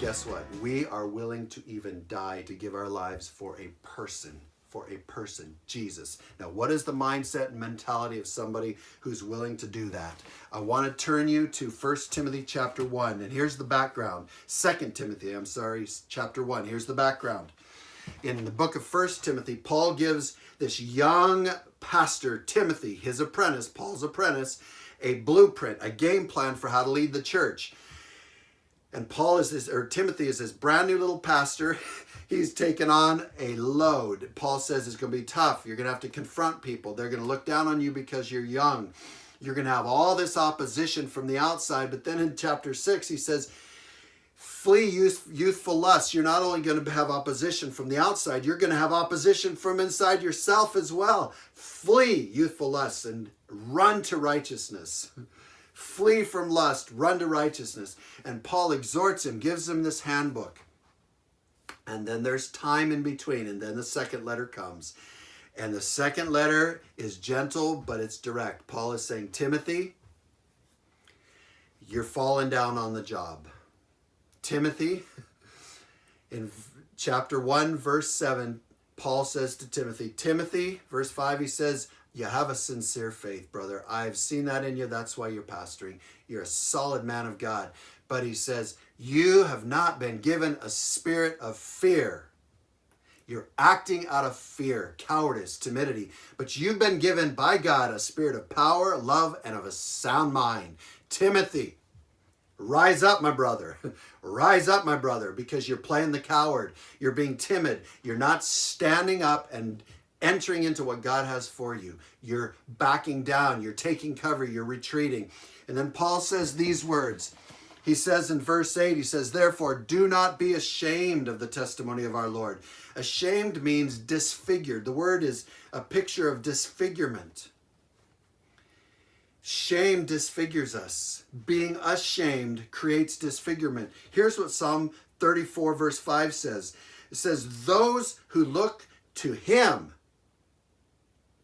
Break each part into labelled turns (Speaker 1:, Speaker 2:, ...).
Speaker 1: guess what? We are willing to even die to give our lives for a person, Jesus. Now, what is the mindset and mentality of somebody who's willing to do that? I want to turn you to 1 Timothy chapter 1, and here's the background. 2 Timothy, chapter 1. Here's the background. In the book of 1 Timothy, Paul gives this young pastor, Timothy, his apprentice, Paul's apprentice, a blueprint, a game plan for how to lead the church. And Timothy is this brand new little pastor. He's taken on a load. Paul says it's going to be tough. You're going to have to confront people. They're going to look down on you because you're young. You're going to have all this opposition from the outside. But then in chapter 6, he says, flee youthful lusts. You're not only going to have opposition from the outside, you're going to have opposition from inside yourself as well. Flee youthful lusts and run to righteousness. Flee from lust, run to righteousness. And Paul exhorts him, gives him this handbook. And then there's time in between, and then the second letter comes. And the second letter is gentle, but it's direct. Paul is saying, Timothy, you're falling down on the job. Timothy, in chapter 1, verse 7, Paul says to Timothy, verse 5, he says, you have a sincere faith, brother. I've seen that in you. That's why you're pastoring. You're a solid man of God. But he says, you have not been given a spirit of fear. You're acting out of fear, cowardice, timidity. But you've been given by God a spirit of power, love, and of a sound mind. Timothy, rise up, my brother. Rise up, my brother, because you're playing the coward. You're being timid. You're not standing up and entering into what God has for you. You're backing down. You're taking cover. You're retreating. And then Paul says these words. He says in verse 8, he says, therefore, do not be ashamed of the testimony of our Lord. Ashamed means disfigured. The word is a picture of disfigurement. Shame disfigures us. Being ashamed creates disfigurement. Here's what Psalm 34 verse 5 says. It says, those who look to him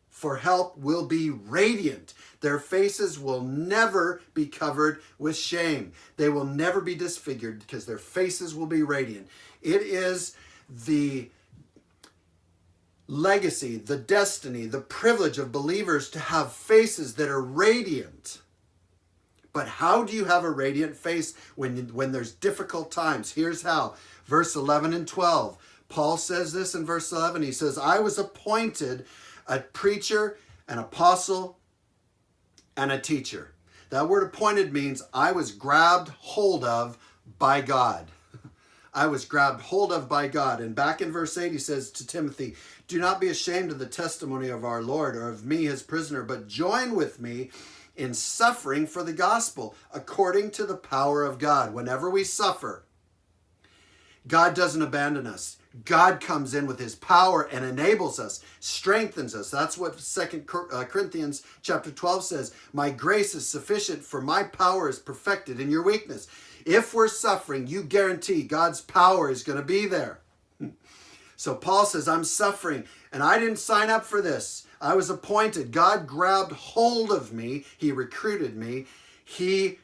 Speaker 1: for help will be radiant. Their faces will never be covered with shame. They will never be disfigured because their faces will be radiant. It is the legacy, the destiny, the privilege of believers to have faces that are radiant. But how do you have a radiant face when there's difficult times? Here's how. Verse 11 and 12. Paul says this in verse 11. He says, I was appointed a preacher, an apostle, and a teacher. That word appointed means I was grabbed hold of by God. I was grabbed hold of by God. And back in verse 8, he says to Timothy, do not be ashamed of the testimony of our Lord or of me, his prisoner, but join with me in suffering for the gospel according to the power of God. Whenever we suffer, God doesn't abandon us. God comes in with his power and enables us, strengthens us. That's what 2 Corinthians chapter 12 says. My grace is sufficient, for my power is perfected in your weakness. If we're suffering, you guarantee God's power is going to be there. So Paul says, I'm suffering, and I didn't sign up for this. I was appointed. God grabbed hold of me. He recruited me. He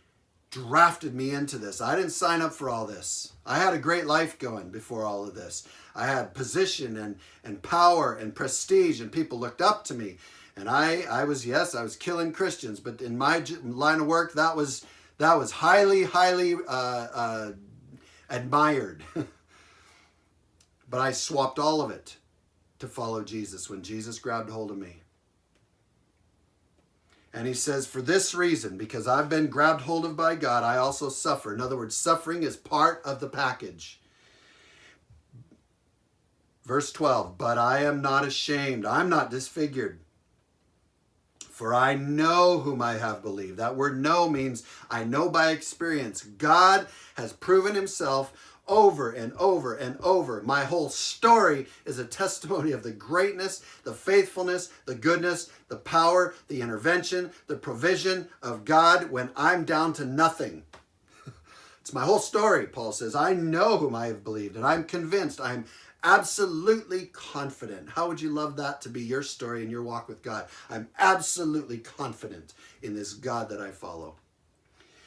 Speaker 1: drafted me into this. I didn't sign up for all this. I had a great life going before all of this. I had position and power and prestige, and people looked up to me. And I was killing Christians, but in my line of work, that was highly admired. But I swapped all of it to follow Jesus when Jesus grabbed hold of me. And he says, for this reason, because I've been grabbed hold of by God, I also suffer. In other words, suffering is part of the package. Verse 12, but I am not ashamed. I'm not disfigured. For I know whom I have believed. That word know means I know by experience. God has proven himself over and over and over. My whole story is a testimony of the greatness, the faithfulness, the goodness, the power, the intervention, the provision of God when I'm down to nothing. It's my whole story, Paul says. I know whom I have believed, and I'm convinced, I'm absolutely confident. How would you love that to be your story in your walk with God? I'm absolutely confident in this God that I follow.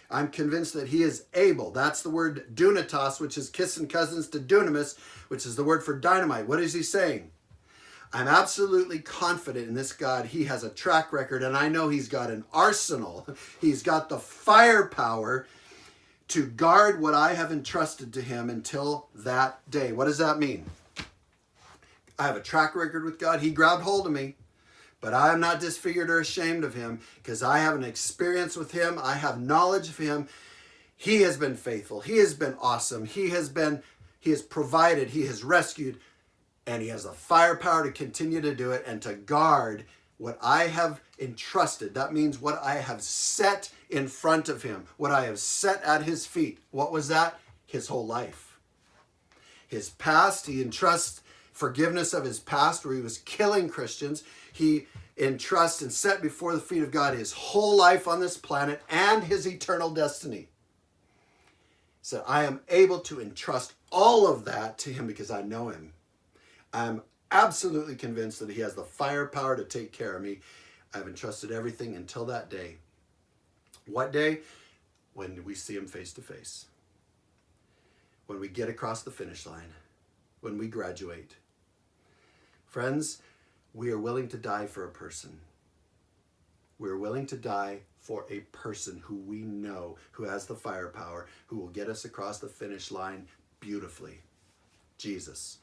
Speaker 1: I'm convinced that he is able. That's the word dunatos, which is kissing cousins to dunamis, which is the word for dynamite. What is he saying? I'm absolutely confident in this God. He has a track record, and I know he's got an arsenal. He's got the firepower to guard what I have entrusted to him until that day. What does that mean? I have a track record with God. He grabbed hold of me, but I am not disfigured or ashamed of him because I have an experience with him. I have knowledge of him. He has been faithful. He has been awesome. He has provided. He has rescued. And he has the firepower to continue to do it and to guard what I have entrusted. That means what I have set in front of him, what I have set at his feet. What was that? His whole life. His past, he entrusts forgiveness of his past where he was killing Christians. He entrusts and set before the feet of God his whole life on this planet and his eternal destiny. So I am able to entrust all of that to him because I know him. I'm absolutely convinced that he has the firepower to take care of me. I've entrusted everything until that day. What day? When we see him face to face. When we get across the finish line. When we graduate. Friends, we are willing to die for a person. We're willing to die for a person who we know, who has the firepower, who will get us across the finish line beautifully. Jesus.